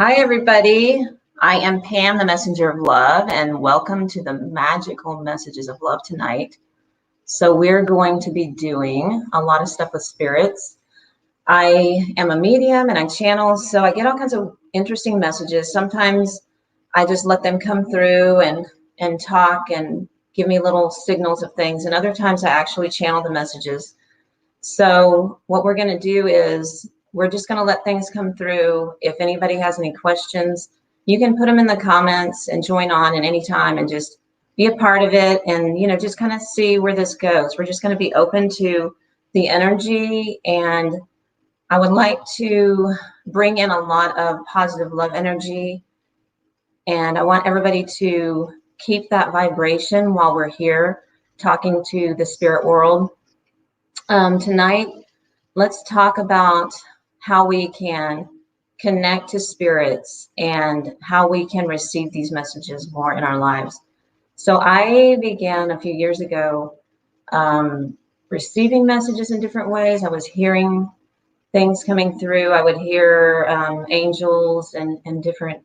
Hi, everybody. I am Pam, the Messenger of Love, and welcome to the Magical Messages of Love tonight. So we're going to be doing a lot of stuff with spirits. I am a medium and I channel, so I get all kinds of interesting messages. Sometimes I just let them come through and talk and give me little signals of things, and other times I actually channel the messages. So what we're going to do is we're just going to let things come through. If anybody has any questions, you can put them in the comments and join on at any time and just be a part of it and, just kind of see where this goes. We're just going to be open to the energy, and I would like to bring in a lot of positive love energy, and I want everybody to keep that vibration while we're here talking to the spirit world. Tonight, let's talk about how we can connect to spirits and how we can receive these messages more in our lives. So I began a few years ago receiving messages in different ways. I was hearing things coming through. I would hear angels and different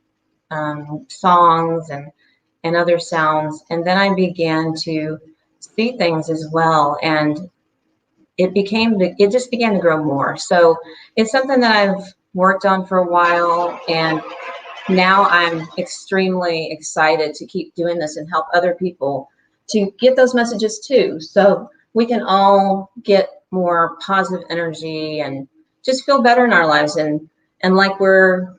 songs and other sounds. And then I began to see things as well. And it just began to grow more. So it's something that I've worked on for a while, and now I'm extremely excited to keep doing this and help other people to get those messages too, so we can all get more positive energy and just feel better in our lives and like we're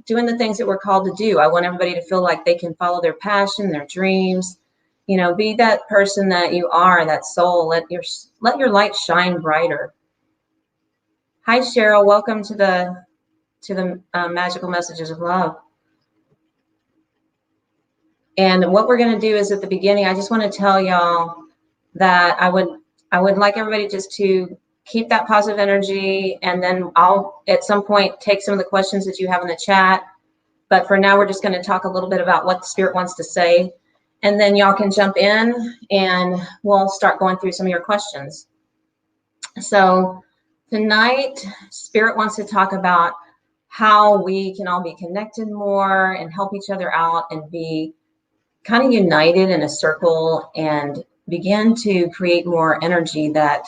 doing the things that we're called to do. I want everybody to feel like they can follow their passion, their dreams. Be that person that you are, that soul. Let your light shine brighter. Hi, Cheryl. Welcome to the Magical Messages of Love. And what we're going to do is, at the beginning, I just want to tell y'all that I would like everybody just to keep that positive energy, and then I'll at some point take some of the questions that you have in the chat. But for now, we're just going to talk a little bit about what the spirit wants to say. And then y'all can jump in and we'll start going through some of your questions. So tonight, Spirit wants to talk about how we can all be connected more and help each other out and be kind of united in a circle and begin to create more energy that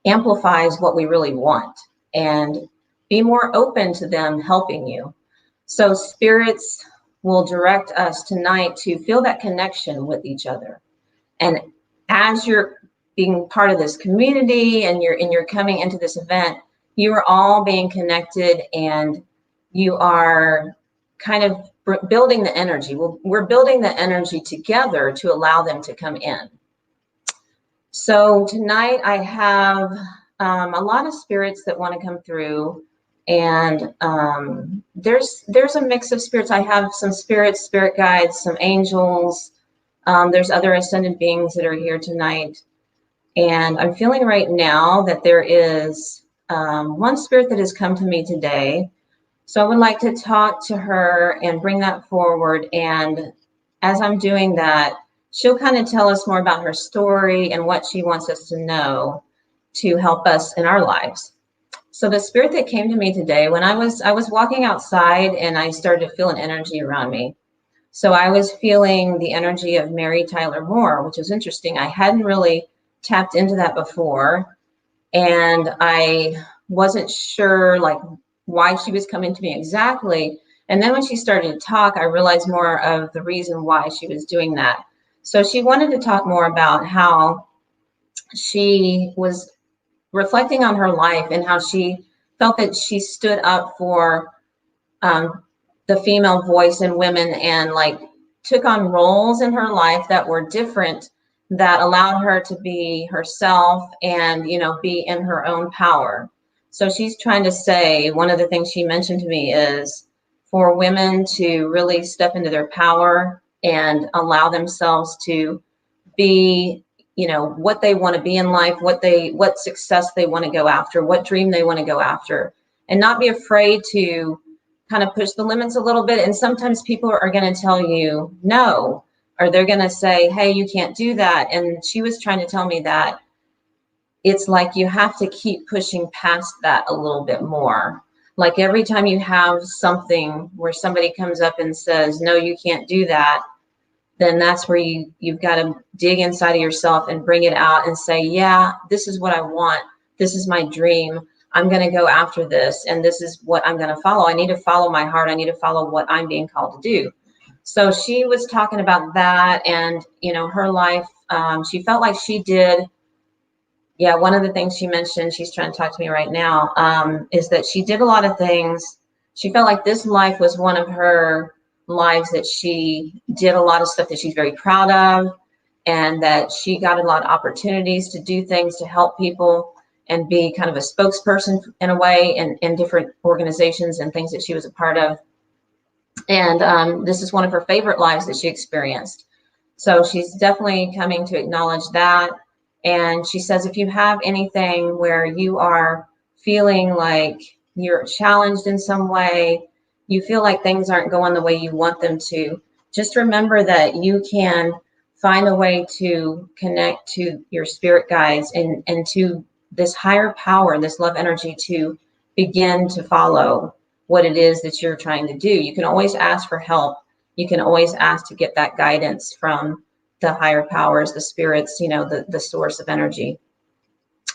amplifies what we really want and be more open to them helping you. So spirits will direct us tonight to feel that connection with each other. And as you're being part of this community and you're coming into this event, you are all being connected, and you are kind of building the energy. We're building the energy together to allow them to come in. So tonight I have a lot of spirits that want to come through. And there's a mix of spirits. I have some spirits, spirit guides, some angels. There's other ascended beings that are here tonight. And I'm feeling right now that there is one spirit that has come to me today. So I would like to talk to her and bring that forward. And as I'm doing that, she'll kind of tell us more about her story and what she wants us to know to help us in our lives. So the spirit that came to me today, when I was walking outside and I started to feel an energy around me. So I was feeling the energy of Mary Tyler Moore, which was interesting. I hadn't really tapped into that before. And I wasn't sure like why she was coming to me exactly. And then when she started to talk, I realized more of the reason why she was doing that. So she wanted to talk more about how she was reflecting on her life and how she felt that she stood up for the female voice in women and like took on roles in her life that were different, that allowed her to be herself and be in her own power. So she's trying to say, one of the things she mentioned to me is for women to really step into their power and allow themselves to be what they want to be in life, what success they want to go after, what dream they want to go after, and not be afraid to kind of push the limits a little bit. And sometimes people are going to tell you no, or they're going to say, hey, you can't do that. And she was trying to tell me that it's like you have to keep pushing past that a little bit more. like every time you have something where somebody comes up and says, no, you can't do that, then that's where you've got to dig inside of yourself and bring it out and say, yeah, this is what I want. This is my dream. I'm going to go after this. And this is what I'm going to follow. I need to follow my heart. I need to follow what I'm being called to do. So she was talking about that, and, you know, her life, she felt like she did. Yeah, one of the things she mentioned, she's trying to talk to me right now, is that she did a lot of things. She felt like this life was one of her lives that she did a lot of stuff that she's very proud of, and that she got a lot of opportunities to do things to help people and be kind of a spokesperson in a way in different organizations and things that she was a part of. And this is one of her favorite lives that she experienced. So she's definitely coming to acknowledge that. And she says, if you have anything where you are feeling like you're challenged in some way, you feel like things aren't going the way you want them to, just remember that you can find a way to connect to your spirit guides and to this higher power, this love energy, to begin to follow what it is that you're trying to do. You can always ask for help. You can always ask to get that guidance from the higher powers, the spirits, you know, the source of energy.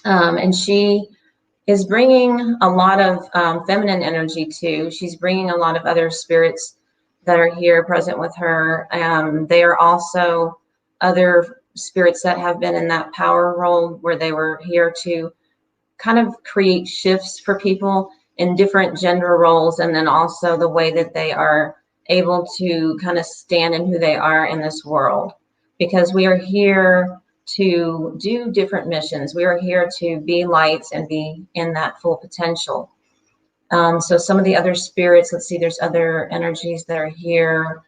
And she is bringing a lot of feminine energy too. She's bringing a lot of other spirits that are here present with her. They are also other spirits that have been in that power role where they were here to kind of create shifts for people in different gender roles, and then also the way that they are able to kind of stand in who they are in this world. Because we are here to do different missions. We are here to be lights and be in that full potential. So some of the other spirits, let's see, there's other energies that are here.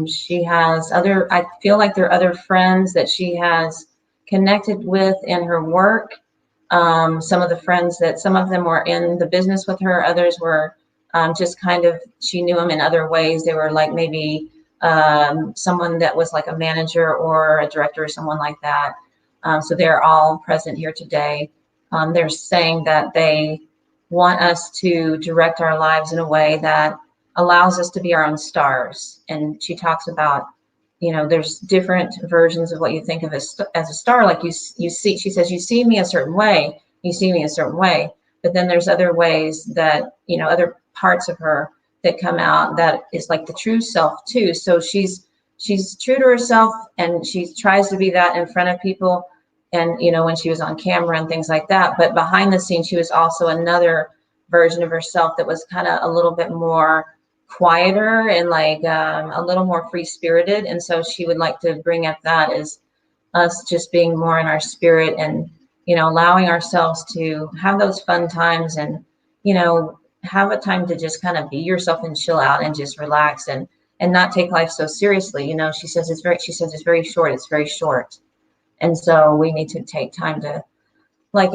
She has other, I feel like there are other friends that she has connected with in her work. Some of the friends that, some of them were in the business with her, others were just kind of, she knew them in other ways. They were like maybe someone that was like a manager or a director or someone like that. So they're all present here today. They're saying that they want us to direct our lives in a way that allows us to be our own stars. And she talks about, you know, there's different versions of what you think of as a star. Like you see, she says, you see me a certain way, you see me a certain way, but then there's other ways that, you know, other parts of her that come out that is like the true self too. So she's true to herself, and she tries to be that in front of people, and, you know, when she was on camera and things like that. But behind the scenes, she was also another version of herself that was kind of a little bit more quieter and like a little more free spirited. And so she would like to bring up that as us just being more in our spirit and, you know, allowing ourselves to have those fun times and, you know, have a time to just kind of be yourself and chill out and just relax and not take life so seriously. You know, she says it's very short. It's very short. And so we need to take time to like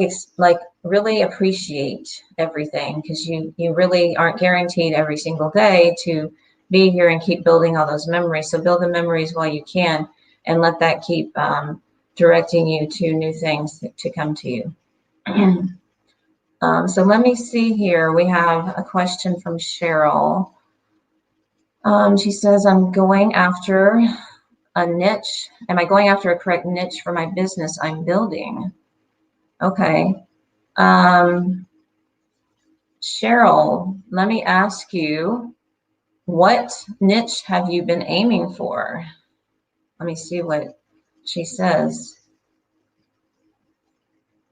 really appreciate everything, because you really aren't guaranteed every single day to be here and keep building all those memories. So build the memories while you can, and let that keep directing you to new things to come to you. So let me see here. We have a question from Cheryl. She says, I'm going after a niche. Am I going after a correct niche for my business I'm building? Okay. Cheryl, let me ask you, what niche have you been aiming for? Let me see what she says.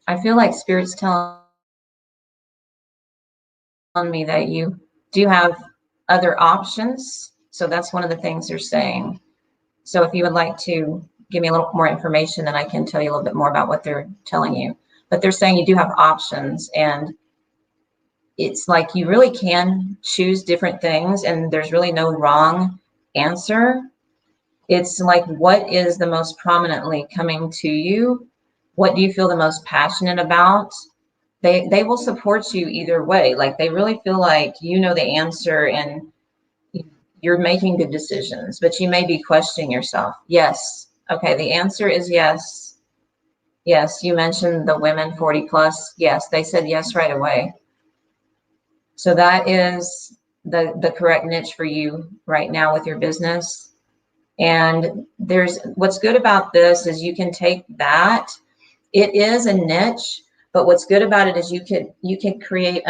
I feel like Spirit's telling me that you do have other options. So that's one of the things they're saying. So if you would like to give me a little more information, then I can tell you a little bit more about what they're telling you. But they're saying you do have options, and it's like you really can choose different things, and there's really no wrong answer. It's like, what is the most prominently coming to you? What do you feel the most passionate about? They will support you either way. Like they really feel like you know the answer and you're making good decisions, but you may be questioning yourself. Yes. Okay. The answer is yes. Yes. You mentioned the women 40 plus. Yes. They said yes right away. So that is the correct niche for you right now with your business. And what's good about this is you can take that. It is a niche, but what's good about it is you can create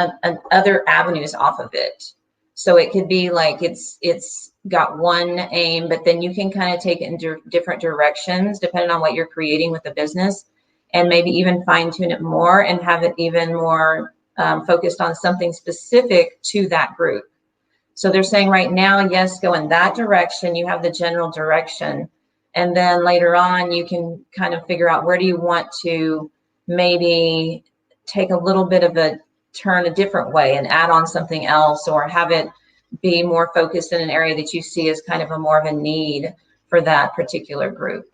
other avenues off of it. So it could be like it's got one aim, but then you can kind of take it in different directions depending on what you're creating with the business, and maybe even fine tune it more and have it even more focused on something specific to that group. So they're saying right now, yes, go in that direction. You have the general direction. And then later on, you can kind of figure out where do you want to maybe take a little bit of a turn a different way and add on something else, or have it be more focused in an area that you see as kind of a more of a need for that particular group.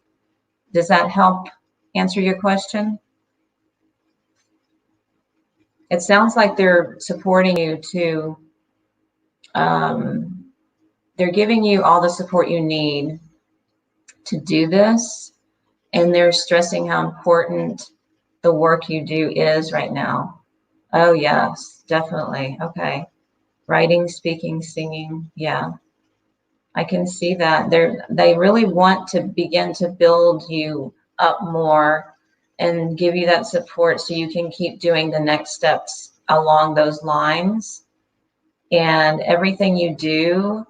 Does that help answer your question? It sounds like they're supporting you to, they're giving you all the support you need to do this, and they're stressing how important the work you do is right now. Oh yes, definitely. Okay. Writing, speaking, singing. Yeah, I can see that. They really want to begin to build you up more and give you that support so you can keep doing the next steps along those lines. And everything you do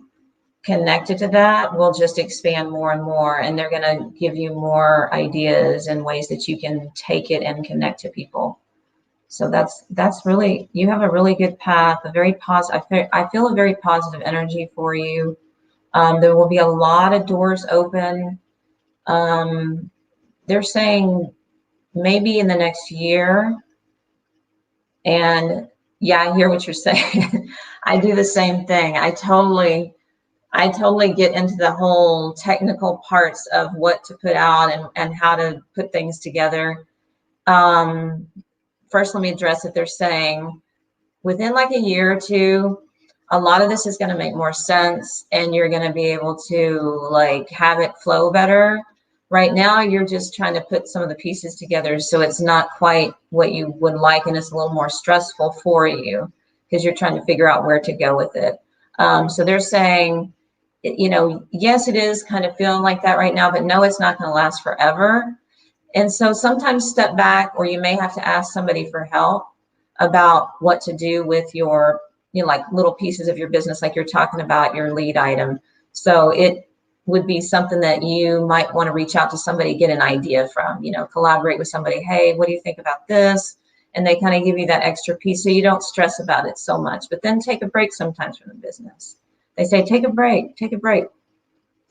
connected to that will just expand more and more, and they're going to give you more ideas and ways that you can take it and connect to people. So that's really, you have a really good path, a very positive, I feel a very positive energy for you. There will be a lot of doors open. They're saying maybe in the next year. And yeah, I hear what you're saying. I do the same thing. I totally get into the whole technical parts of what to put out and how to put things together. First, let me address that they're saying within like a year or two, a lot of this is going to make more sense and you're going to be able to like have it flow better. Right now, you're just trying to put some of the pieces together so it's not quite what you would like, and it's a little more stressful for you because you're trying to figure out where to go with it. So they're saying, you know, yes, it is kind of feeling like that right now, but no, it's not going to last forever. And so sometimes step back, or you may have to ask somebody for help about what to do with your, you know, like little pieces of your business, like you're talking about your lead item. So it would be something that you might want to reach out to somebody, get an idea from, you know, collaborate with somebody. Hey, what do you think about this? And they kind of give you that extra piece so you don't stress about it so much, but then take a break sometimes from the business. They say, take a break,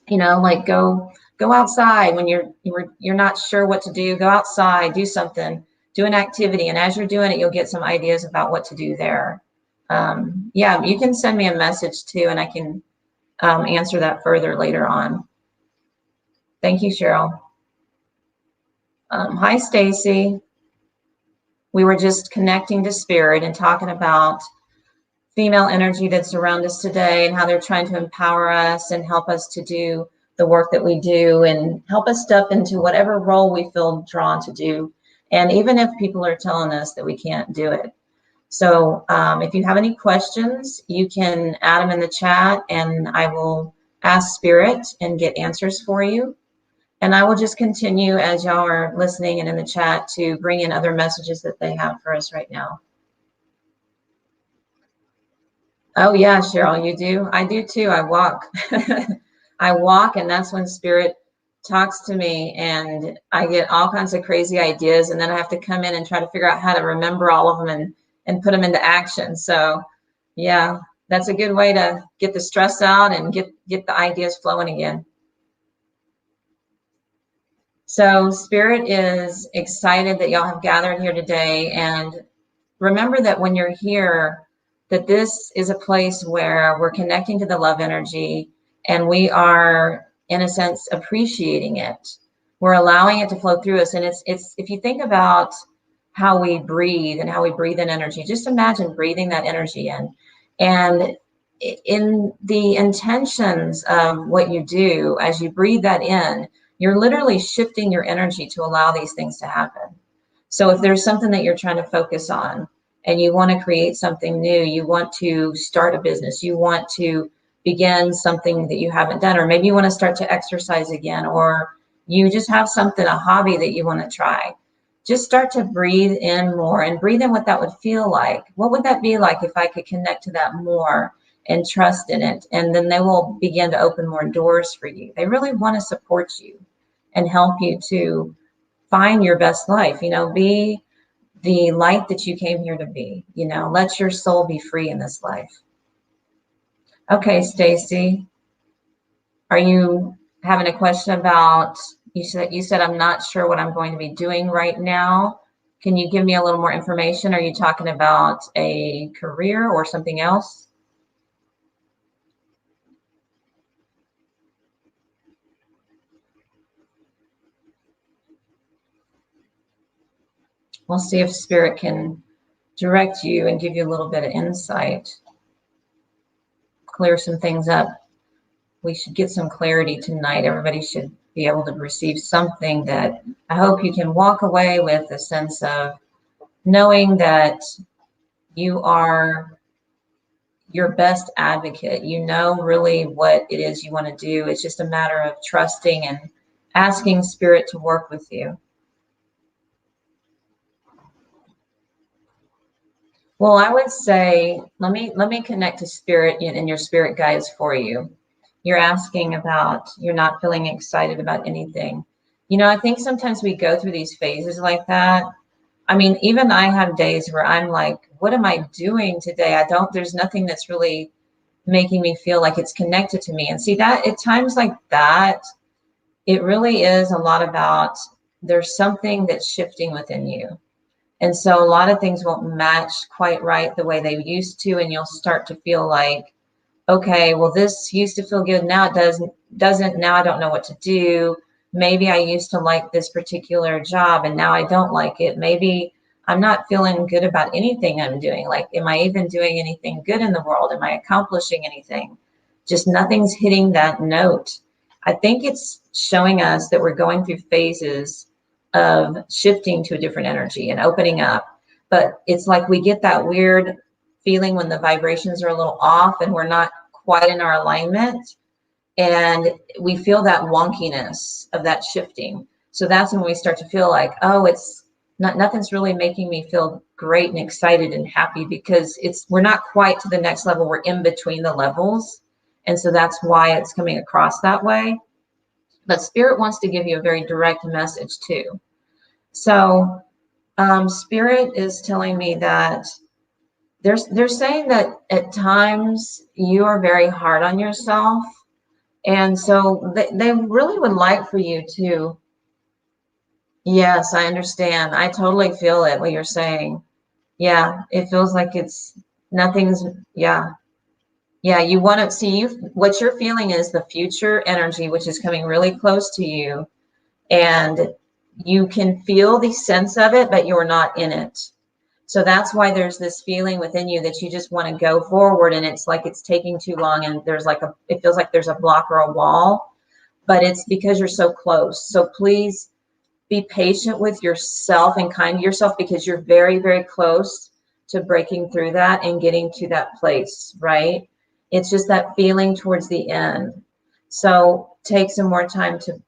you know, like go outside when you're not sure what to do, go outside, do something, do an activity. And as you're doing it, you'll get some ideas about what to do there. Yeah, you can send me a message too, and I can answer that further later on. Thank you, Cheryl. Hi, Stacy. We were just connecting to spirit and talking about female energy that's around us today and how they're trying to empower us and help us to do the work that we do and help us step into whatever role we feel drawn to do. And even if people are telling us that we can't do it. So if you have any questions, you can add them in the chat and I will ask spirit and get answers for you. And I will just continue as y'all are listening and in the chat to bring in other messages that they have for us right now. Oh yeah, Cheryl, you do? I do too. I walk. I walk, and that's when spirit talks to me and I get all kinds of crazy ideas, and then I have to come in and try to figure out how to remember all of them and put them into action. So yeah, that's a good way to get the stress out and get the ideas flowing again. So spirit is excited that y'all have gathered here today, and remember that when you're here, that this is a place where we're connecting to the love energy and we are, in a sense, appreciating it. We're allowing it to flow through us. And it's if you think about how we breathe and how we breathe in energy, just imagine breathing that energy in. And in the intentions of what you do, as you breathe that in, you're literally shifting your energy to allow these things to happen. So if there's something that you're trying to focus on, and you want to create something new. You want to start a business. You want to begin something that you haven't done, or maybe you want to start to exercise again, or you just have something, a hobby that you want to try. Just start to breathe in more and breathe in what that would feel like. What would that be like if I could connect to that more and trust in it? And then they will begin to open more doors for you. They really want to support you and help you to find your best life. Be the light that you came here to be. Let your soul be free in this life. Okay, Stacy, are you having a question about, you said I'm not sure what I'm going to be doing right now. Can you give me a little more information? Are you talking about a career or something else? We'll see if Spirit can direct you and give you a little bit of insight, clear some things up. We should get some clarity tonight. Everybody should be able to receive something that I hope you can walk away with a sense of knowing that you are your best advocate. You know really what it is you want to do. It's just a matter of trusting and asking Spirit to work with you. Well, I would say, let me connect to Spirit and your spirit guides for you. You're asking about, you're not feeling excited about anything. I think sometimes we go through these phases like that. I mean, even I have days where I'm like, what am I doing today? There's nothing that's really making me feel like it's connected to me. And see that at times like that, it really is a lot about, there's something that's shifting within you. And so a lot of things won't match quite right the way they used to. And you'll start to feel like, okay, well, this used to feel good. Now it doesn't. Now I don't know what to do. Maybe I used to like this particular job and now I don't like it. Maybe I'm not feeling good about anything I'm doing. Like, am I even doing anything good in the world? Am I accomplishing anything? Just nothing's hitting that note. I think it's showing us that we're going through phases of shifting to a different energy and opening up. But it's like we get that weird feeling when the vibrations are a little off and we're not quite in our alignment. And we feel that wonkiness of that shifting. So that's when we start to feel like, oh, nothing's really making me feel great and excited and happy, because we're not quite to the next level. We're in between the levels. And so that's why it's coming across that way. But Spirit wants to give you a very direct message too. So Spirit is telling me that they're saying that at times you are very hard on yourself. And so they really would like for you to, yes, I understand. I totally feel it, what you're saying. Yeah, it feels like yeah. Yeah, you want to see what you're feeling is the future energy, which is coming really close to you. And you can feel the sense of it, but you're not in it. So that's why there's this feeling within you that you just want to go forward, and it's like it's taking too long, and it feels like there's a block or a wall, but it's because you're so close. So please be patient with yourself and kind to yourself, because you're very, very close to breaking through that and getting to that place, right? It's just that feeling towards the end. So take some more time to,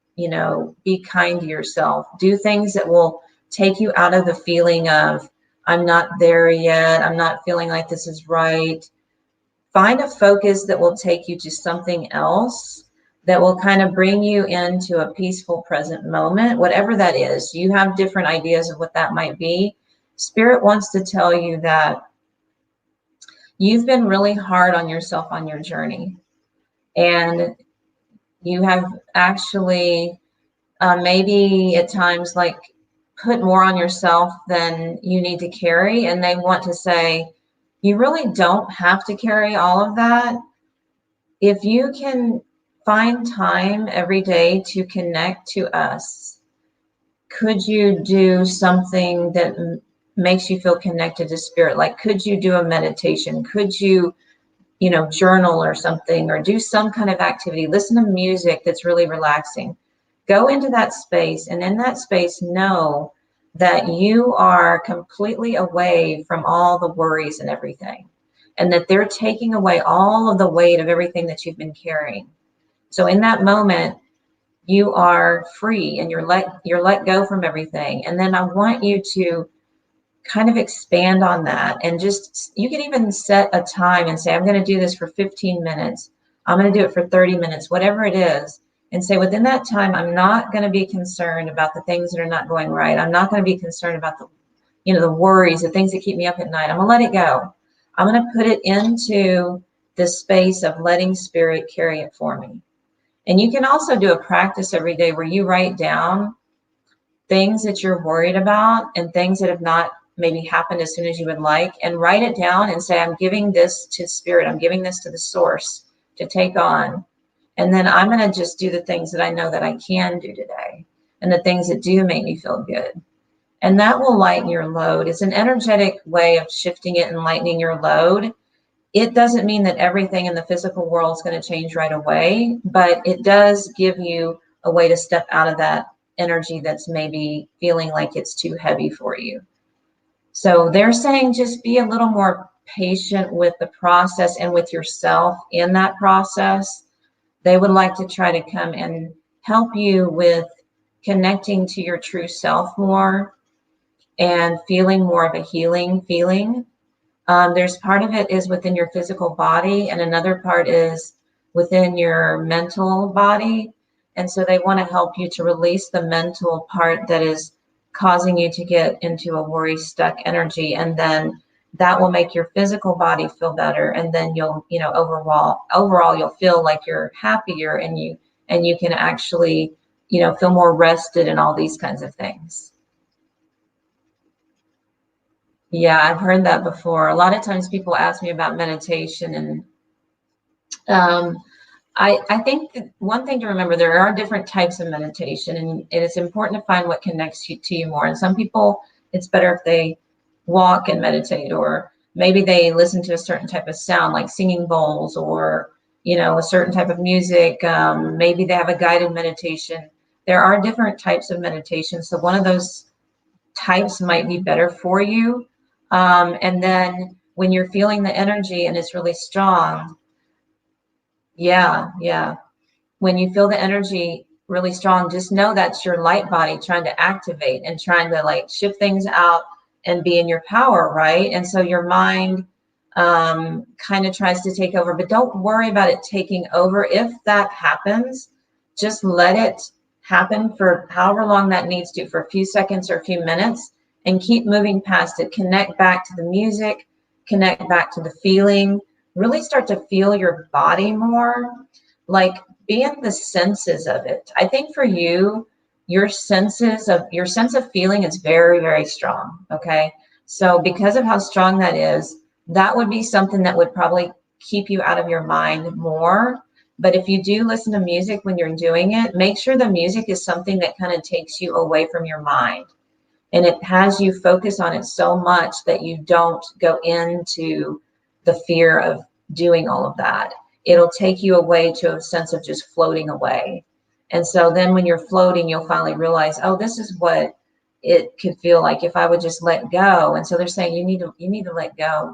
be kind to yourself. Do things that will take you out of the feeling of, I'm not there yet. I'm not feeling like this is right. Find a focus that will take you to something else that will kind of bring you into a peaceful present moment, whatever that is. You have different ideas of what that might be. Spirit wants to tell you that you've been really hard on yourself on your journey. And you have actually maybe at times like put more on yourself than you need to carry. And they want to say, you really don't have to carry all of that. If you can find time every day to connect to us, could you do something that makes you feel connected to Spirit? Like, could you do a meditation? Could you, journal or something, or do some kind of activity? Listen to music that's really relaxing. Go into that space, and in that space, know that you are completely away from all the worries and everything, and that they're taking away all of the weight of everything that you've been carrying. So in that moment, you are free and you're let go from everything. And then I want you to kind of expand on that, and just, you can even set a time and say, I'm going to do this for 15 minutes. I'm going to do it for 30 minutes, whatever it is. And say, within that time, I'm not going to be concerned about the things that are not going right. I'm not going to be concerned about the worries, the things that keep me up at night. I'm going to let it go. I'm going to put it into the space of letting spirit carry it for me. And you can also do a practice every day where you write down things that you're worried about and things that have not maybe happened as soon as you would like, and write it down and say, I'm giving this to spirit. I'm giving this to the source to take on. And then I'm going to just do the things that I know that I can do today, and the things that do make me feel good. And that will lighten your load. It's an energetic way of shifting it and lightening your load. It doesn't mean that everything in the physical world is going to change right away, but it does give you a way to step out of that energy that's maybe feeling like it's too heavy for you. So they're saying just be a little more patient with the process and with yourself in that process. They would like to try to come and help you with connecting to your true self more and feeling more of a healing feeling. There's part of it is within your physical body, and another part is within your mental body. And so they want to help you to release the mental part that is causing you to get into a worry stuck energy. And then that will make your physical body feel better. And then you'll, overall, you'll feel like you're happier, and you can actually, feel more rested and all these kinds of things. Yeah, I've heard that before. A lot of times people ask me about meditation, and I think that one thing to remember, there are different types of meditation, and it's important to find what connects you to you more. And some people, it's better if they walk and meditate, or maybe they listen to a certain type of sound, like singing bowls, or a certain type of music. Maybe they have a guided meditation. There are different types of meditation, so one of those types might be better for you. And then when you're feeling the energy and it's really strong, yeah. When you feel the energy really strong, just know that's your light body trying to activate and trying to like shift things out and be in your power, right? And so your mind kind of tries to take over, but don't worry about it taking over. If that happens, just let it happen for however long that needs to, for a few seconds or a few minutes, and keep moving past it. Connect back to the music, connect back to the feeling, really start to feel your body more, like be in the senses of it. I think for you, your sense of feeling is very, very strong. Okay. So because of how strong that is, that would be something that would probably keep you out of your mind more. But if you do listen to music when you're doing it, make sure the music is something that kind of takes you away from your mind. And it has you focus on it so much that you don't go into the fear of doing all of that. It'll take you away to a sense of just floating away. And so then when you're floating, you'll finally realize, oh, this is what it could feel like if I would just let go. And so they're saying you need to let go.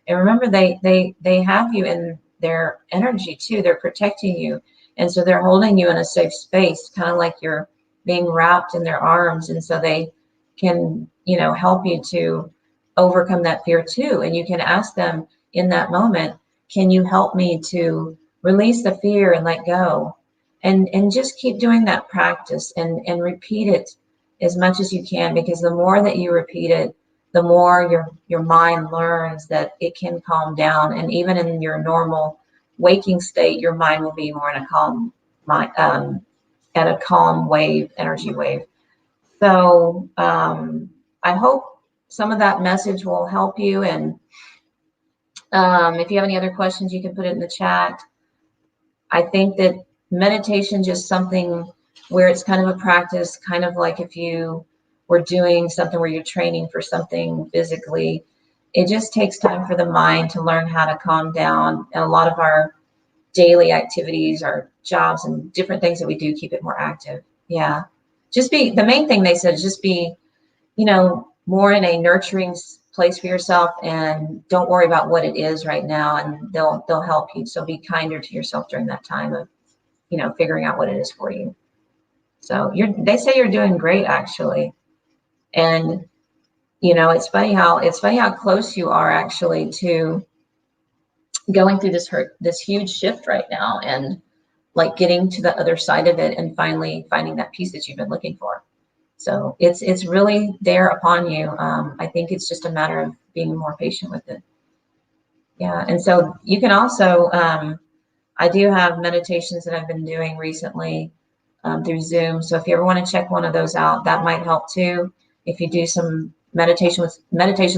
And remember, they have you in their energy too. They're protecting you. And so they're holding you in a safe space, kind of like you're being wrapped in their arms. And so they can, help you to overcome that fear too. And you can ask them in that moment, can you help me to release the fear and let go? And just keep doing that practice and repeat it as much as you can, because the more that you repeat it, the more your mind learns that it can calm down. And even in your normal waking state, your mind will be more in a calm mind, at a calm wave, energy wave. So I hope some of that message will help you. And if you have any other questions, you can put it in the chat. I think that meditation, just something where it's kind of a practice, kind of like if you were doing something where you're training for something physically, it just takes time for the mind to learn how to calm down. And a lot of our daily activities, our jobs and different things that we do, keep it more active. Yeah. The main thing they said is just be you know, more in a nurturing place for yourself, and don't worry about what it is right now, and they'll help you. So be kinder to yourself during that time of, you know, figuring out what it is for you. So they say you're doing great, actually. And, you know, it's funny how close you are actually to going through this huge shift right now, and like getting to the other side of it and finally finding that peace that you've been looking for. So it's really there upon you. I think it's just a matter of being more patient with it. Yeah. And so you can also, I do have meditations that I've been doing recently through Zoom. So if you ever want to check one of those out, that might help too. If you do some meditations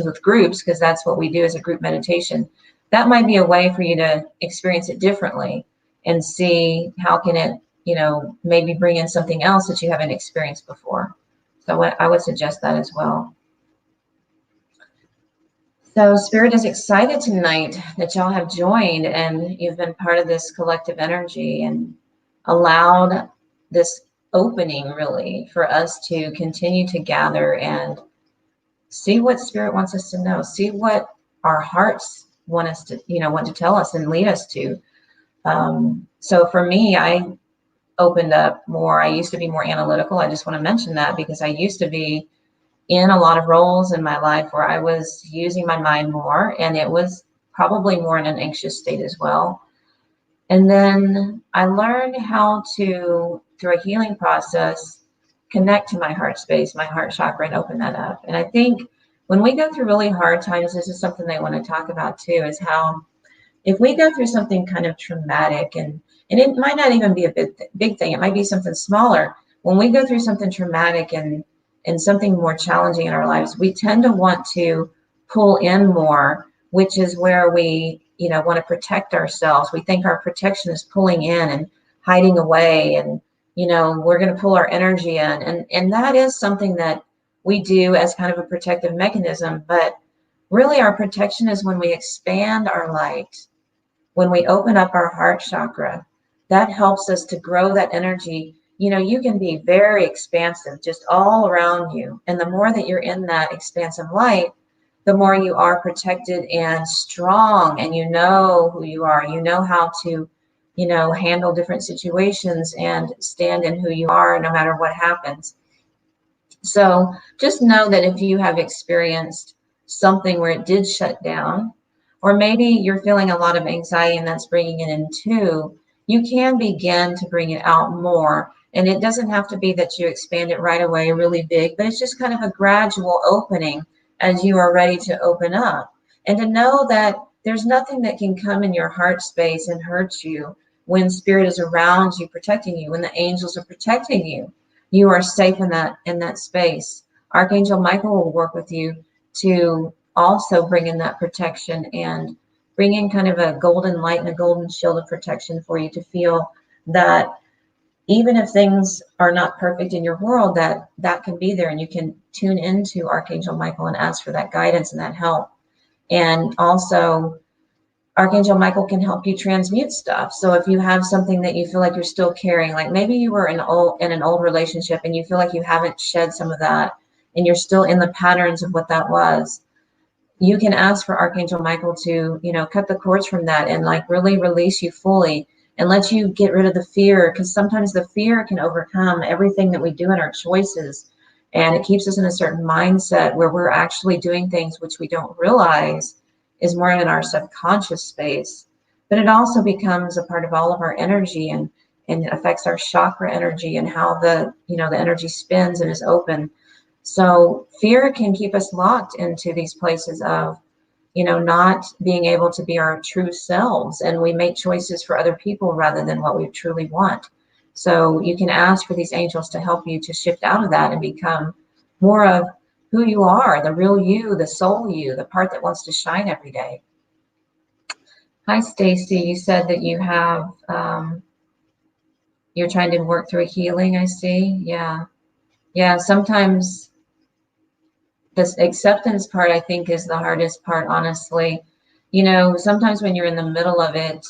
with groups, because that's what we do as a group meditation, that might be a way for you to experience it differently and see how can it, you know, maybe bring in something else that you haven't experienced before. So I would suggest that as well. So Spirit is excited tonight that y'all have joined and you've been part of this collective energy and allowed this opening really for us to continue to gather and see what Spirit wants us to know, see what our hearts want us to, you know, want to tell us and lead us to. So for me, I opened up more. I used to be more analytical. I just want to mention that because I used to be in a lot of roles in my life where I was using my mind more, and it was probably more in an anxious state as well. And then I learned how to, through a healing process, connect to my heart space, my heart chakra, and open that up. And I think when we go through really hard times, this is something they want to talk about too, is how if we go through something kind of traumatic, and it might not even be a big thing, it might be something smaller. When we go through something traumatic and something more challenging in our lives, we tend to want to pull in more, which is where we, you know, want to protect ourselves. We think our protection is pulling in and hiding away, and, you know, we're going to pull our energy in. And that is something that we do as kind of a protective mechanism. But really our protection is when we expand our light, when we open up our heart chakra. That helps us to grow that energy. You know, you can be very expansive just all around you. And the more that you're in that expansive light, the more you are protected and strong, and you know who you are. You know how to, you know, handle different situations and stand in who you are no matter what happens. So just know that if you have experienced something where it did shut down, or maybe you're feeling a lot of anxiety and that's bringing it in too, you can begin to bring it out more. And it doesn't have to be that you expand it right away really big, but it's just kind of a gradual opening as you are ready to open up. And to know that there's nothing that can come in your heart space and hurt you when Spirit is around you, protecting you, when the angels are protecting you. You are safe in that space. Archangel Michael will work with you to also bring in that protection and bring in kind of a golden light and a golden shield of protection for you to feel that even if things are not perfect in your world, that can be there, and you can tune into Archangel Michael and ask for that guidance and that help. And also Archangel Michael can help you transmute stuff. So if you have something that you feel like you're still carrying, like maybe you were in an old relationship and you feel like you haven't shed some of that and you're still in the patterns of what that was, you can ask for Archangel Michael to, you know, cut the cords from that and like really release you fully and let you get rid of the fear, because sometimes the fear can overcome everything that we do in our choices. And it keeps us in a certain mindset where we're actually doing things which we don't realize is more in our subconscious space. But it also becomes a part of all of our energy and affects our chakra energy and how the, you know, the energy spins and is open. So fear can keep us locked into these places of, you know, not being able to be our true selves, and we make choices for other people rather than what we truly want. So you can ask for these angels to help you to shift out of that and become more of who you are, the real you, the soul you, the part that wants to shine every day. Hi, Stacy. You said that you have, you're trying to work through a healing, I see. Yeah. Yeah, sometimes this acceptance part, I think, is the hardest part, honestly. You know, sometimes when you're in the middle of it,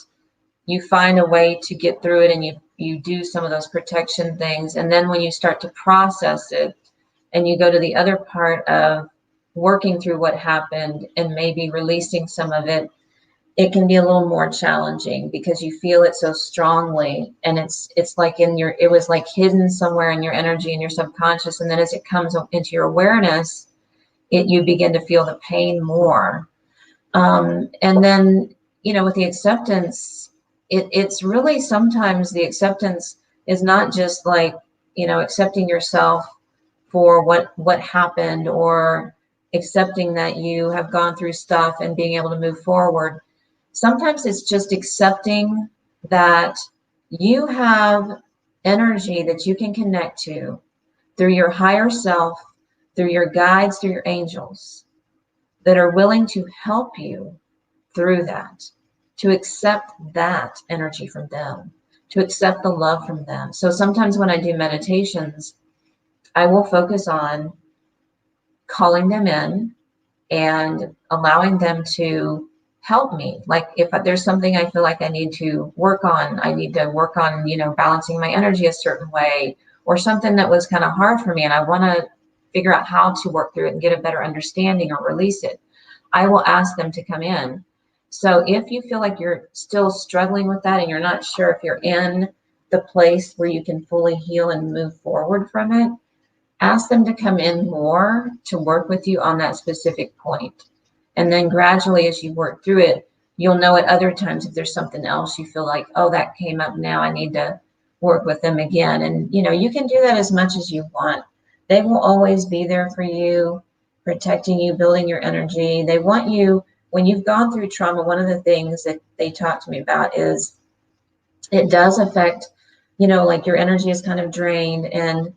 you find a way to get through it and you do some of those protection things. And then when you start to process it and you go to the other part of working through what happened and maybe releasing some of it, it can be a little more challenging because you feel it so strongly, and it's like it was like hidden somewhere in your energy and your subconscious, and then as it comes into your awareness, you begin to feel the pain more. And then, with the acceptance, it's really sometimes the acceptance is not just like, accepting yourself for what happened, or accepting that you have gone through stuff and being able to move forward. Sometimes it's just accepting that you have energy that you can connect to through your higher self, through your guides, through your angels, that are willing to help you through that, to accept that energy from them, to accept the love from them. So sometimes when I do meditations, I will focus on calling them in and allowing them to help me. Like if there's something I feel like I need to work on, balancing my energy a certain way, or something that was kind of hard for me and I want to figure out how to work through it and get a better understanding or release it, I will ask them to come in. So if you feel like you're still struggling with that and you're not sure if you're in the place where you can fully heal and move forward from it, ask them to come in more to work with you on that specific point. And then gradually, as you work through it, you'll know at other times if there's something else you feel like, oh, that came up now, I need to work with them again. And, you can do that as much as you want. They will always be there for you, protecting you, building your energy. They want you, when you've gone through trauma, one of the things that they talk to me about is it does affect, like your energy is kind of drained, and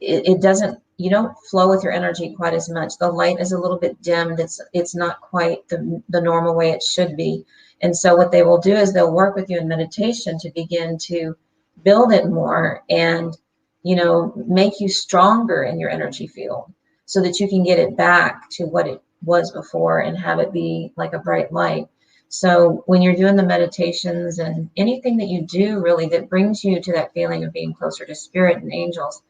it doesn't, you don't flow with your energy quite as much. The light is a little bit dimmed. It's not quite the normal way it should be. And so what they will do is they'll work with you in meditation to begin to build it more and, make you stronger in your energy field so that you can get it back to what it was before and have it be like a bright light. So when you're doing the meditations and anything that you do really that brings you to that feeling of being closer to spirit and angels,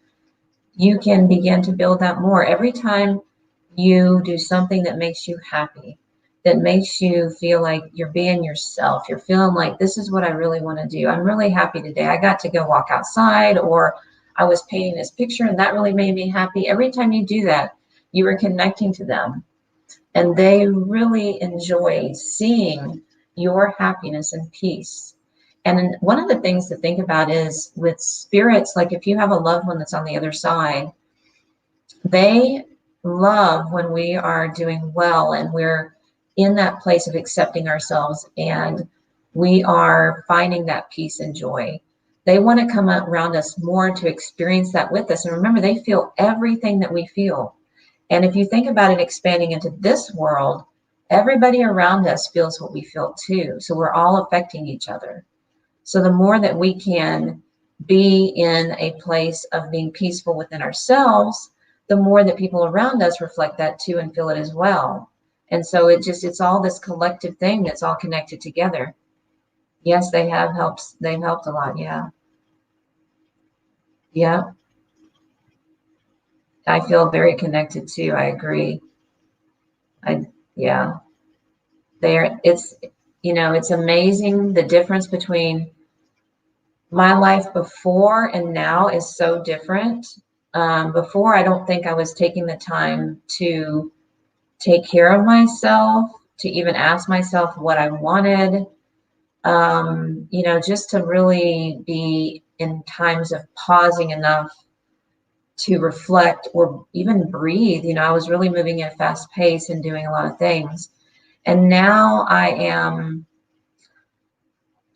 you can begin to build that more. Every time you do something that makes you happy, that makes you feel like you're being yourself, you're feeling like this is what I really want to do. I'm really happy today. I got to go walk outside, or I was painting this picture and that really made me happy. Every time you do that, you are connecting to them, and they really enjoy seeing your happiness and peace. And one of the things to think about is with spirits, like if you have a loved one that's on the other side, they love when we are doing well and we're in that place of accepting ourselves and we are finding that peace and joy. They want to come around us more to experience that with us. And remember, they feel everything that we feel. And if you think about it expanding into this world, everybody around us feels what we feel too. So we're all affecting each other. So the more that we can be in a place of being peaceful within ourselves, the more that people around us reflect that too and feel it as well. And so it's all this collective thing that's all connected together. Yes, they've helped a lot. Yeah. Yeah. I feel very connected too. I agree. Yeah. It's amazing the difference between my life before and now is so different. Before, I don't think I was taking the time to take care of myself, to even ask myself what I wanted, just to really be in times of pausing enough to reflect or even breathe. I was really moving at a fast pace and doing a lot of things. And now I am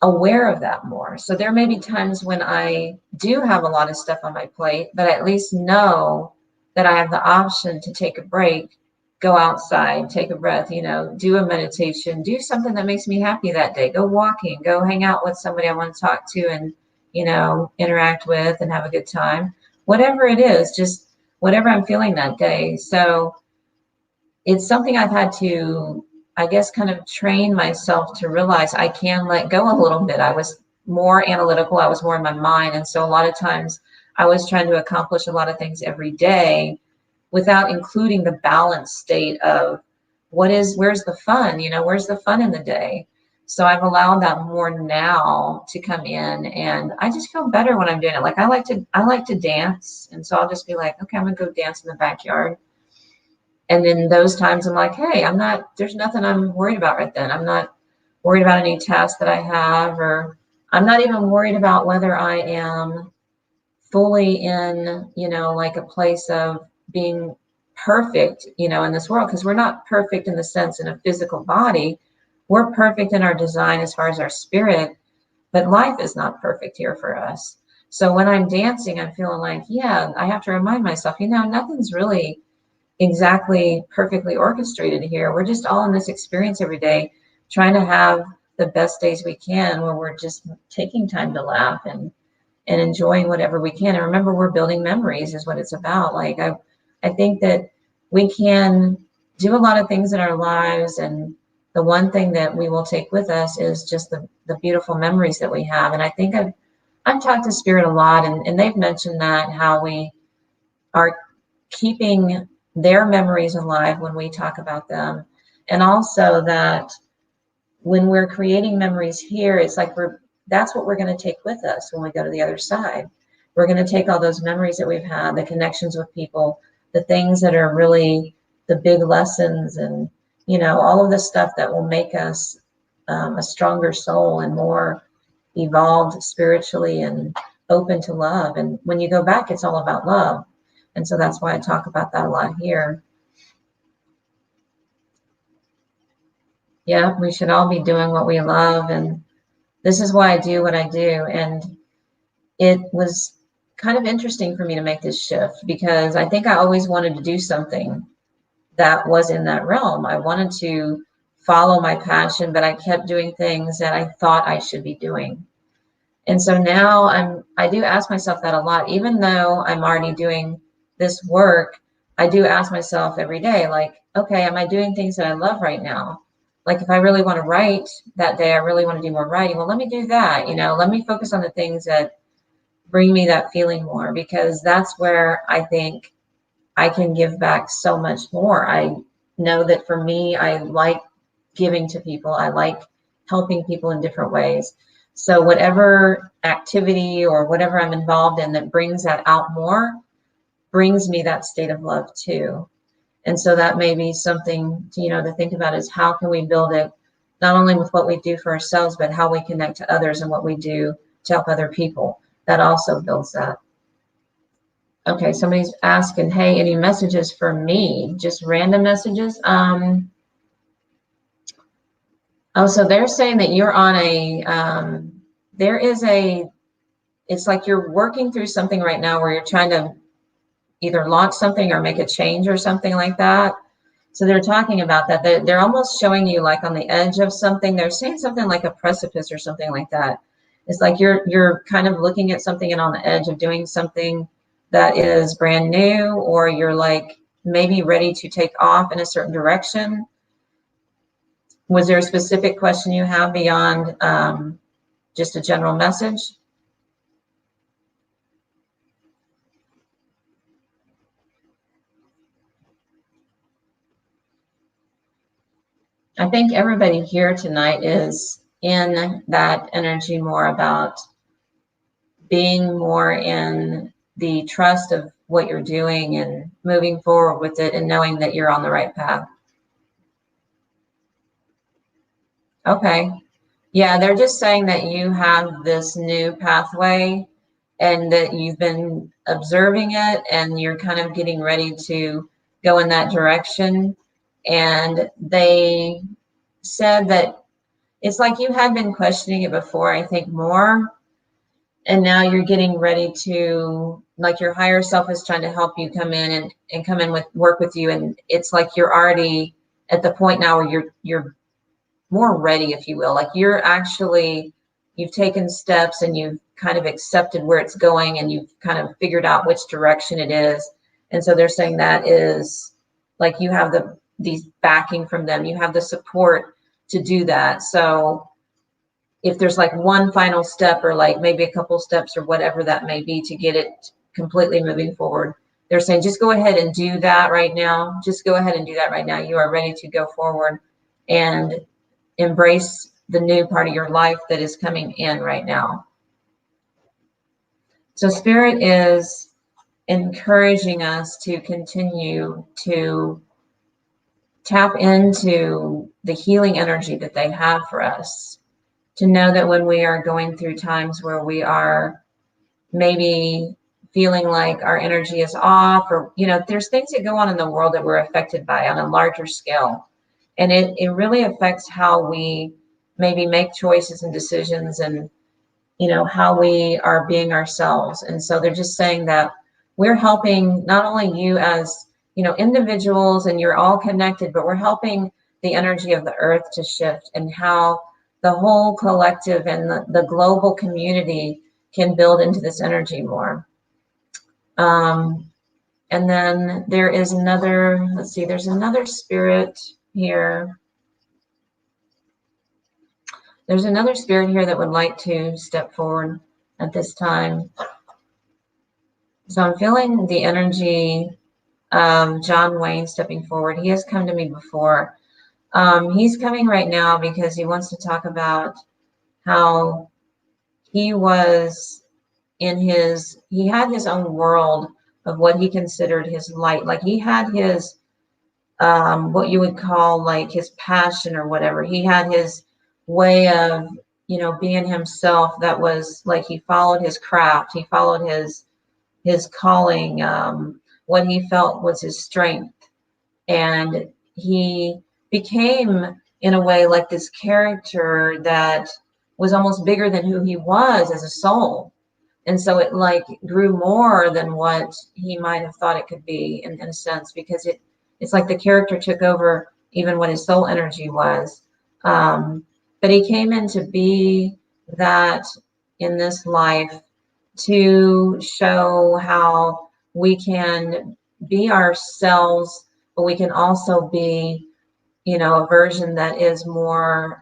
aware of that more. So there may be times when I do have a lot of stuff on my plate, but I at least know that I have the option to take a break, go outside, take a breath, do a meditation, do something that makes me happy that day, go walking, go hang out with somebody I want to talk to and, interact with and have a good time. Whatever it is, just whatever I'm feeling that day. So it's something I've had to, I guess, kind of train myself to realize I can let go a little bit. I was more analytical. I was more in my mind. And so a lot of times I was trying to accomplish a lot of things every day without including the balanced state of where's the fun, where's the fun in the day? So I've allowed that more now to come in, and I just feel better when I'm doing it. Like I like to dance. And so I'll just be like, okay, I'm gonna go dance in the backyard. And then those times I'm like, hey, there's nothing I'm worried about right then. I'm not worried about any tasks that I have, or I'm not even worried about whether I am fully in, like a place of being perfect, in this world, because we're not perfect in the sense in a physical body. We're perfect in our design as far as our spirit, but life is not perfect here for us. So when I'm dancing, I'm feeling like, yeah, I have to remind myself, nothing's really exactly perfectly orchestrated here. We're just all in this experience every day, trying to have the best days we can, where we're just taking time to laugh and enjoying whatever we can. And remember, we're building memories is what it's about. Like I think that we can do a lot of things in our lives, and the one thing that we will take with us is just the beautiful memories that we have. And I think I've talked to Spirit a lot, and they've mentioned that how we are keeping their memories alive when we talk about them. And also that when we're creating memories here, it's like that's what we're going to take with us when we go to the other side. We're going to take all those memories that we've had, the connections with people, the things that are really the big lessons, and all of the stuff that will make us a stronger soul and more evolved spiritually and open to love. And when you go back, it's all about love. And so that's why I talk about that a lot here. Yeah, we should all be doing what we love. And this is why I do what I do. And it was kind of interesting for me to make this shift, because I think I always wanted to do something that was in that realm. I wanted to follow my passion, but I kept doing things that I thought I should be doing. And so now I do ask myself that a lot. Even though I'm already doing this work, I do ask myself every day, like, okay, am I doing things that I love right now? Like if I really want to write that day, I really want to do more writing. Well, let me do that. Let me focus on the things that bring me that feeling more, because that's where I think I can give back so much more. I know that for me, I like giving to people. I like helping people in different ways. So whatever activity or whatever I'm involved in that brings that out more, brings me that state of love too. And so that may be something to think about, is how can we build it not only with what we do for ourselves, but how we connect to others and what we do to help other people. That also builds that. Okay, somebody's asking, hey, any messages for me? Just random messages? So they're saying that you're on it's like you're working through something right now where you're trying to either launch something or make a change or something like that. So they're talking about that. They're almost showing you like on the edge of something. They're saying something like a precipice or something like that. It's like you're kind of looking at something and on the edge of doing something that is brand new, or you're like maybe ready to take off in a certain direction. Was there a specific question you have beyond just a general message? I think everybody here tonight is in that energy more about being more in the trust of what you're doing and moving forward with it and knowing that you're on the right path. Okay. Yeah, they're just saying that you have this new pathway and that you've been observing it and you're kind of getting ready to go in that direction. And they said that it's like you had been questioning it before, I think more. And now you're getting ready to, like your higher self is trying to help you come in and come in with work with you. And it's like you're already at the point now where you're more ready, if you will. Like you've taken steps and you've kind of accepted where it's going and you've kind of figured out which direction it is. And so they're saying that is like you have these backing from them. You have the support to do that. So if there's like one final step or like maybe a couple steps or whatever that may be to get it completely moving forward. They're saying, just go ahead and do that right now. Just go ahead and do that right now. You are ready to go forward and embrace the new part of your life that is coming in right now. So Spirit is encouraging us to continue to tap into the healing energy that they have for us, to know that when we are going through times where we are maybe feeling like our energy is off, or, you know, there's things that go on in the world that we're affected by on a larger scale. And it really affects how we maybe make choices and decisions, and, you know, how we are being ourselves. And so they're just saying that we're helping not only you as, you know, individuals, and you're all connected, but we're helping the energy of the earth to shift, and how the whole collective and the global community can build into this energy more. And then there is another, let's see, there's another spirit here. There's another spirit here that would like to step forward at this time. So I'm feeling the energy of John Wayne stepping forward. He has come to me before. He's coming right now because he wants to talk about how he was in his, he had his own world of what he considered his light. Like he had his, what you would call like his passion or whatever. He had his way of, you know, being himself. That was like, he followed his craft. He followed his calling, what he felt was his strength. And he became, in a way, like this character that was almost bigger than who he was as a soul. And so it like grew more than what he might have thought it could be, in a sense, because it's like the character took over even what his soul energy was. But he came in to be that in this life, to show how we can be ourselves, but we can also be, you know, a version that is more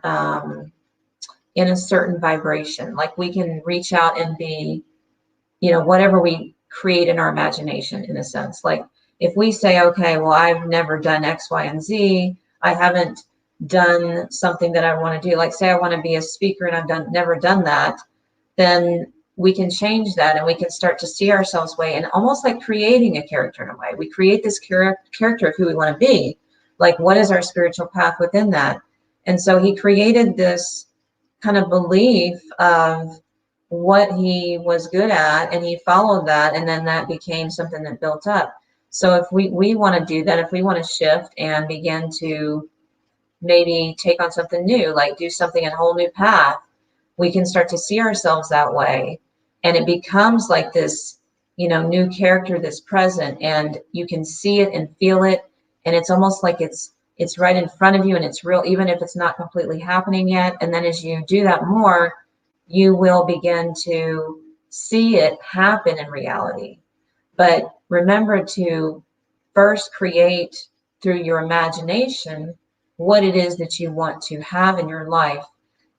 in a certain vibration. Like we can reach out and be, you know, whatever we create in our imagination, in a sense. Like if we say, okay, well, I've never done X, Y, and Z, I haven't done something that I want to do. Like say I want to be a speaker and I've never done that, then we can change that, and we can start to see ourselves way, and almost like creating a character in a way. We create this character of who we want to be. Like what is our spiritual path within that? And so he created this kind of belief of what he was good at, and he followed that, and then that became something that built up. So if we want to do that, if we want to shift and begin to maybe take on something new, like do something in a whole new path, we can start to see ourselves that way. And it becomes like this, you know, new character that's present, and you can see it and feel it. And it's almost like it's right in front of you, and it's real, even if it's not completely happening yet. And then as you do that more, you will begin to see it happen in reality. But remember to first create through your imagination what it is that you want to have in your life.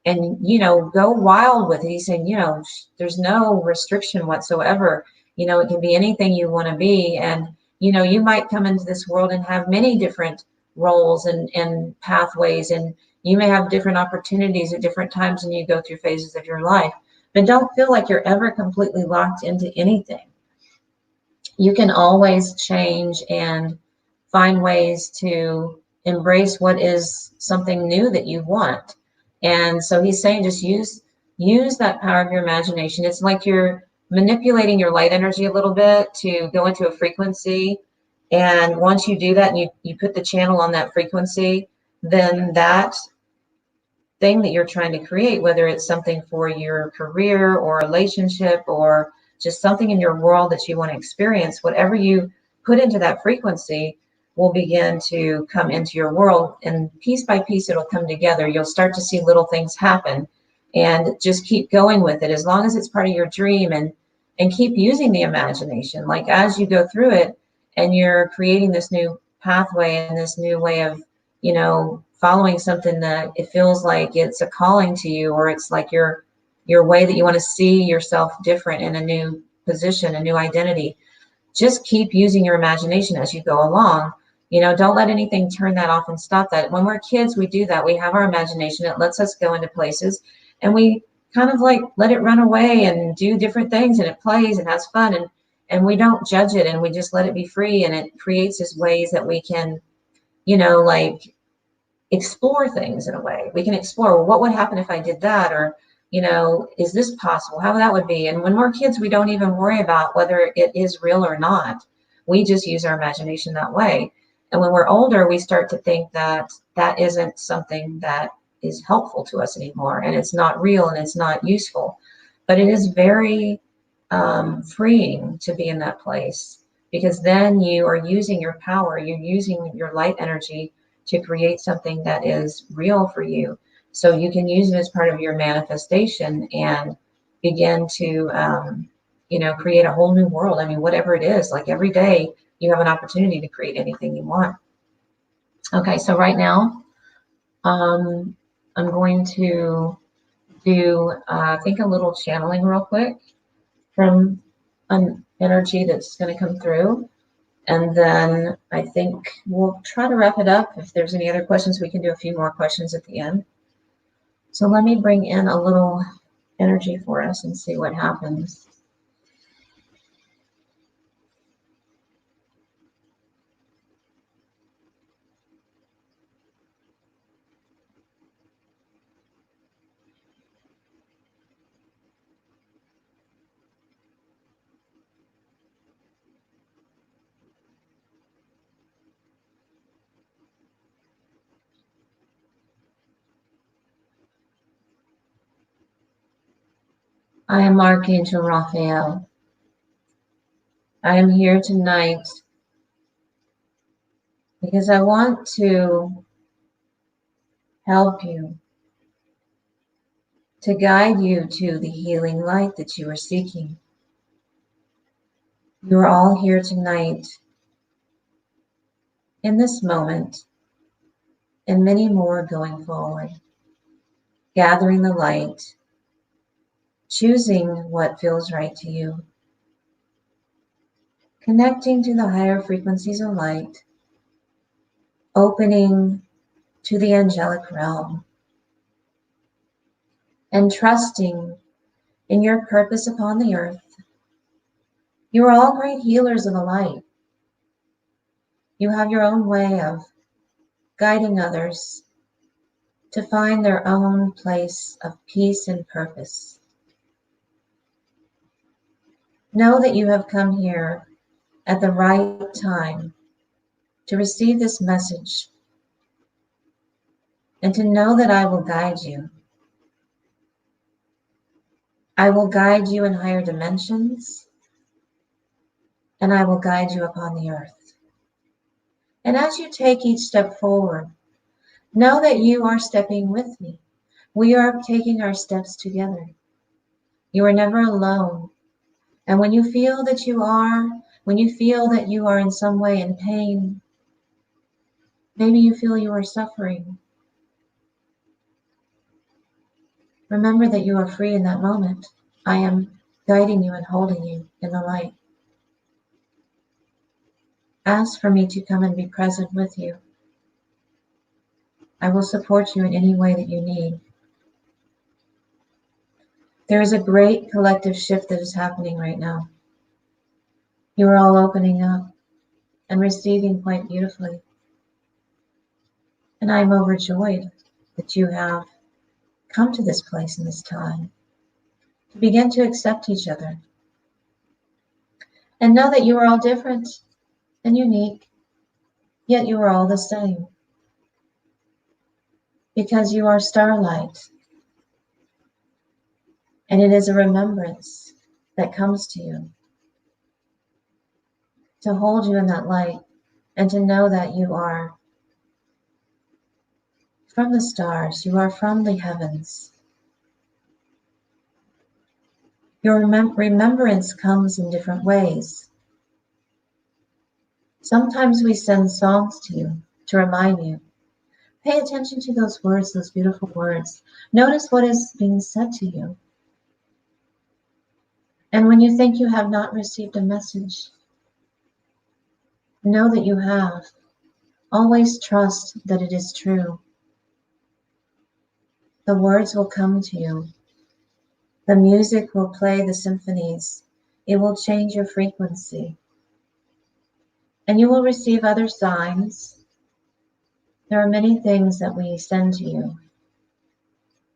And, you know, go wild with it. He's saying, you know, there's no restriction whatsoever. You know, it can be anything you want to be. And, you know, you might come into this world and have many different roles and pathways, and you may have different opportunities at different times when you go through phases of your life. But don't feel like you're ever completely locked into anything. You can always change and find ways to embrace what is something new that you want. And so he's saying just use that power of your imagination. It's like you're manipulating your light energy a little bit to go into a frequency. And once you do that and you put the channel on that frequency, then that thing that you're trying to create, whether it's something for your career or relationship or just something in your world that you want to experience, whatever you put into that frequency will begin to come into your world, and piece by piece it'll come together. You'll start to see little things happen, and just keep going with it as long as it's part of your dream, and keep using the imagination. Like as you go through it and you're creating this new pathway and this new way of, you know, following something that it feels like it's a calling to you, or it's like your way that you want to see yourself different in a new position, a new identity. Just keep using your imagination as you go along. Don't let anything turn that off and stop that. When we're kids, we do that. We have our imagination. It lets us go into places, and we kind of like let it run away and do different things, and it plays and has fun, and we don't judge it, and we just let it be free, and it creates these ways that we can, like explore things in a way. We can explore, well, what would happen if I did that? Or, is this possible? How that would be? And when we're kids, we don't even worry about whether it is real or not. We just use our imagination that way. And when we're older, we start to think that that isn't something that is helpful to us anymore, and it's not real, and it's not useful. But it is very freeing to be in that place, because then you are using your power, you're using your light energy to create something that is real for you. So you can use it as part of your manifestation and begin to, create a whole new world. I mean, whatever it is, like every day you have an opportunity to create anything you want. Okay, so right now, I'm going to do, I think, a little channeling real quick from an energy that's going to come through. And then I think we'll try to wrap it up. If there's any other questions, we can do a few more questions at the end. So let me bring in a little energy for us and see what happens. I am Archangel Raphael. I am here tonight because I want to help you, to guide you to the healing light that you are seeking. You are all here tonight, in this moment, and many more going forward, gathering the light, choosing what feels right to you, connecting to the higher frequencies of light, opening to the angelic realm, and trusting in your purpose upon the earth. You are all great healers of the light. You have your own way of guiding others to find their own place of peace and purpose. Know that you have come here at the right time to receive this message, and to know that I will guide you. I will guide you in higher dimensions, and I will guide you upon the earth. And as you take each step forward, know that you are stepping with me. We are taking our steps together. You are never alone. And when you feel that you are in some way in pain, maybe you feel you are suffering, remember that you are free in that moment. I am guiding you and holding you in the light. Ask for me to come and be present with you. I will support you in any way that you need. There is a great collective shift that is happening right now. You are all opening up and receiving quite beautifully. And I am overjoyed that you have come to this place in this time to begin to accept each other. And know that you are all different and unique, yet you are all the same. Because you are starlight. And it is a remembrance that comes to you to hold you in that light, and to know that you are from the stars, you are from the heavens. Your remembrance comes in different ways. Sometimes we send songs to you to remind you. Pay attention to those words, those beautiful words. Notice what is being said to you. And when you think you have not received a message, know that you have. Always trust that it is true. The words will come to you. The music will play the symphonies. It will change your frequency. And you will receive other signs. There are many things that we send to you.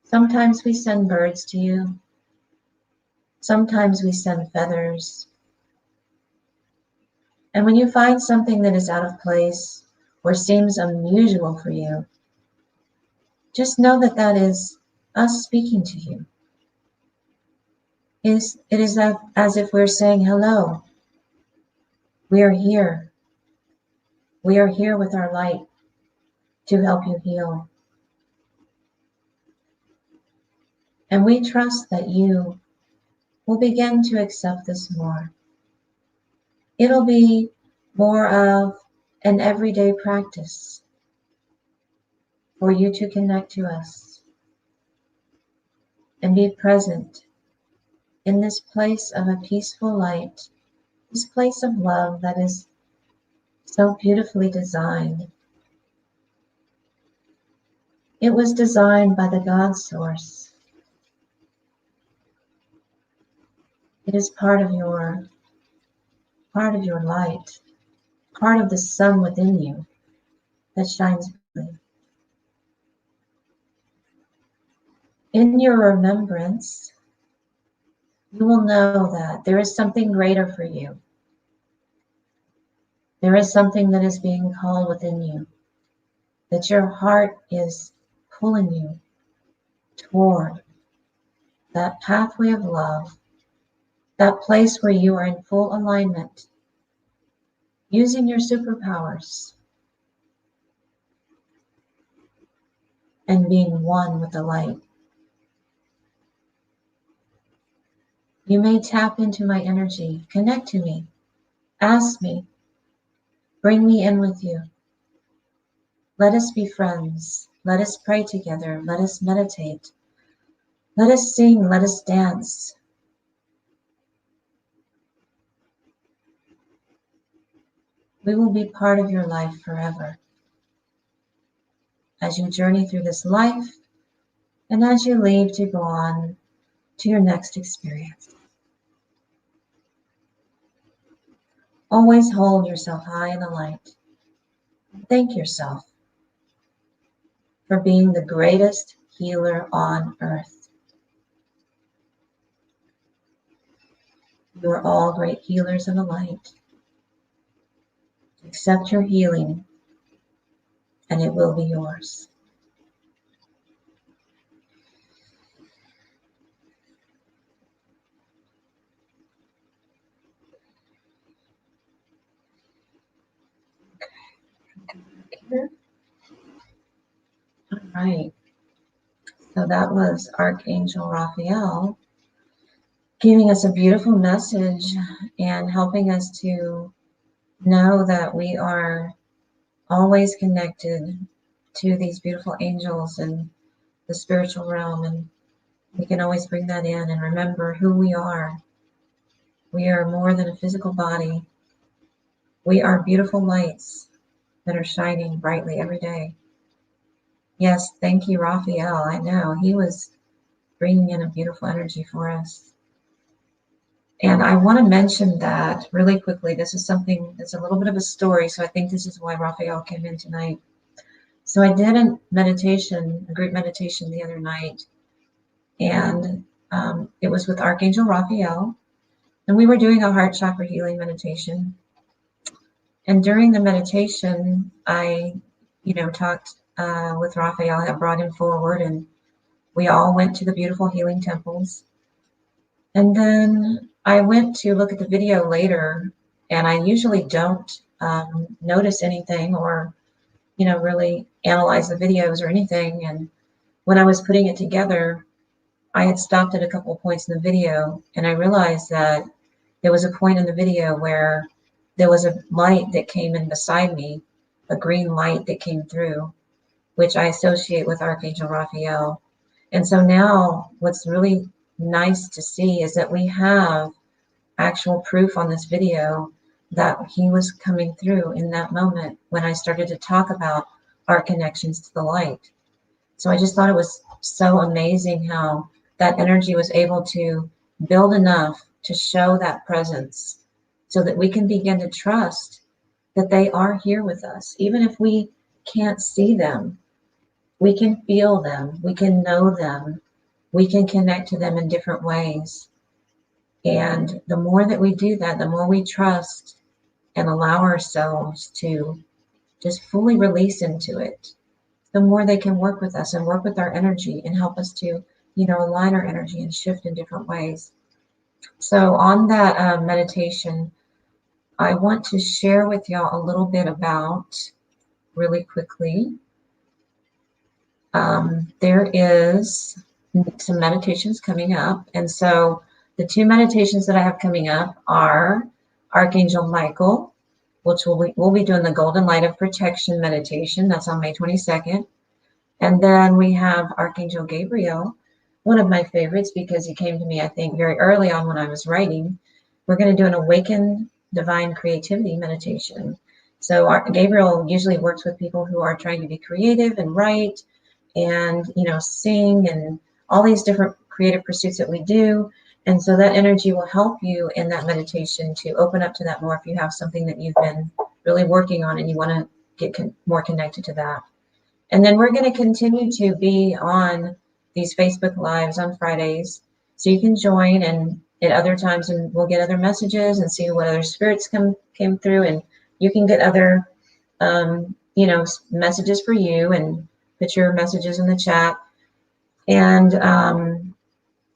Sometimes we send birds to you. Sometimes we send feathers. And when you find something that is out of place or seems unusual for you, just know that that is us speaking to you. It is as if we're saying, hello, we are here. We are here with our light to help you heal. And we trust that you will begin to accept this more. It'll be more of an everyday practice for you to connect to us and be present in this place of a peaceful light, this place of love that is so beautifully designed. It was designed by the God Source. It is part of your light, part of the sun within you that shines brightly. In your remembrance, you will know that there is something greater for you. There is something that is being called within you, that your heart is pulling you toward that pathway of love, that place where you are in full alignment, using your superpowers and being one with the light. You may tap into my energy, connect to me, ask me, bring me in with you. Let us be friends. Let us pray together. Let us meditate. Let us sing. Let us dance. We will be part of your life forever. As you journey through this life and as you leave to go on to your next experience. Always hold yourself high in the light. Thank yourself for being the greatest healer on earth. You are all great healers of the light. Accept your healing, and it will be yours. Okay. All right. So that was Archangel Raphael giving us a beautiful message and helping us to know that we are always connected to these beautiful angels and the spiritual realm, and we can always bring that in and remember who we are. We are more than a physical body. We are beautiful lights that are shining brightly every day. Yes, thank you, Raphael. I know he was bringing in a beautiful energy for us. And I want to mention that really quickly. This is something that's a little bit of a story, so I think this is why Raphael came in tonight. So I did a group meditation the other night, and it was with Archangel Raphael, and we were doing a heart chakra healing meditation. And during the meditation, I, talked with Raphael. I brought him forward, and we all went to the beautiful healing temples. And then I went to look at the video later, and I usually don't notice anything or, really analyze the videos or anything. And when I was putting it together, I had stopped at a couple of points in the video, and I realized that there was a point in the video where there was a light that came in beside me, a green light that came through, which I associate with Archangel Raphael. And so now what's really nice to see is that we have actual proof on this video that he was coming through in that moment when I started to talk about our connections to the light. So I just thought it was so amazing how that energy was able to build enough to show that presence so that we can begin to trust that they are here with us. Even if we can't see them, we can feel them, we can know them, we can connect to them in different ways. And the more that we do that, the more we trust and allow ourselves to just fully release into it, the more they can work with us and work with our energy and help us to, align our energy and shift in different ways. So on that meditation, I want to share with y'all a little bit about, really quickly, there is some meditations coming up. And so the two meditations that I have coming up are Archangel Michael, which we'll be doing the Golden Light of Protection meditation. That's on May 22nd. And then we have Archangel Gabriel, one of my favorites because he came to me, I think, very early on when I was writing. We're going to do an Awakened Divine Creativity meditation. So Gabriel usually works with people who are trying to be creative and write and, sing and all these different creative pursuits that we do. And so that energy will help you in that meditation to open up to that more if you have something that you've been really working on and you want to get more connected to that. And then we're going to continue to be on these Facebook Lives on Fridays. So you can join and at other times and we'll get other messages and see what other spirits came through. And you can get other, messages for you and put your messages in the chat. And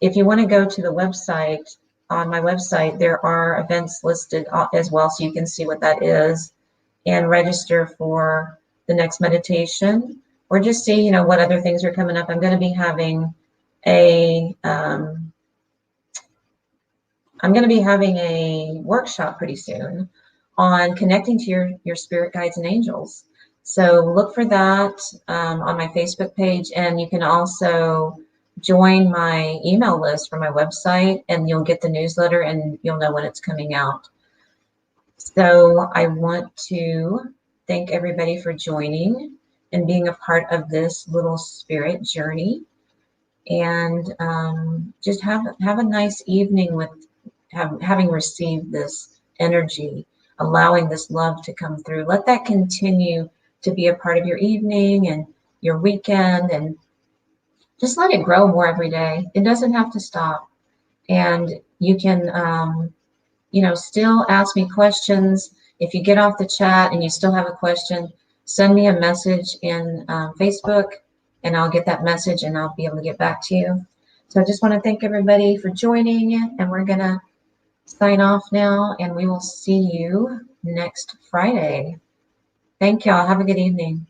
if you want to go to the website, on my website, there are events listed as well. So you can see what that is and register for the next meditation, or just see, what other things are coming up. I'm going to be having a workshop pretty soon on connecting to your spirit guides and angels. So look for that on my Facebook page, and you can also join my email list from my website, and you'll get the newsletter and you'll know when it's coming out. So I want to thank everybody for joining and being a part of this little spirit journey. And just have a nice evening with having received this energy, allowing this love to come through. Let that continue to be a part of your evening and your weekend, and just let it grow more every day. It doesn't have to stop. And you can, still ask me questions. If you get off the chat and you still have a question, send me a message in Facebook, and I'll get that message and I'll be able to get back to you. So I just want to thank everybody for joining, and we're going to sign off now, and we will see you next Friday. Thank y'all. Have a good evening.